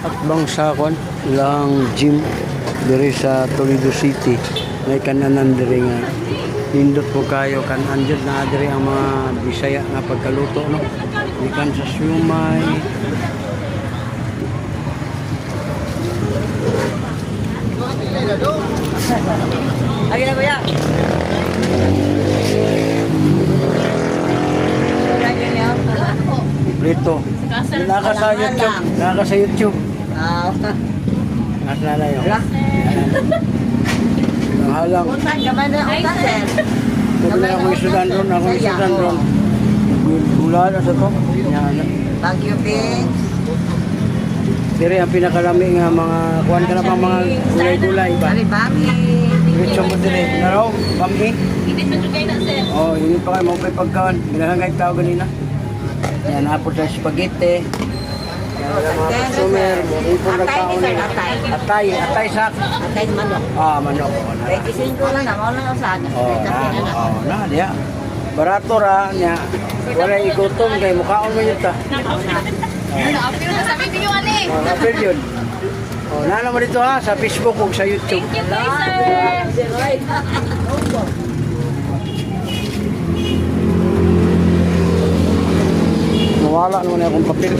Atbang sa kwan, ilang gym diri sa Toledo City. May kananan diri nga nindot po kayo kan andyan na diri ang mga Bisaya nga pagkaluto no. Ikan sa siumay. Lagi na kuya. Prito. Naka sa YouTube. Naka sa YouTube. Naka na yun. Ang halang. Utang ka man na utang sir. Kung na ako isudan ron, ako isudan ron. Gula na sa to. Yan. Thank you, Pins. Diri ang pinakalami nga mga kuwan ka na bang mga gulay-gulay ba? Ari bami. Diretso mo diri. Naraw, bami. Hindi pa kayo na sir. Oh, yun pa kayo mo pa pagkaon. Ginahangay tao ganina. Yan apos sa spaghetti. Yan mga consumer, ipon na tao ni. Atay sa Atay manok. manok. 25 lang na mo lang usahan. Na dia. Barato ra nya. Wala igutom kay mukhaon mo yun ta. Apil na sabi niyo ani. Apil yun. Nana mo dito ha, sa Facebook o sa YouTube. Nawala naman akong papel.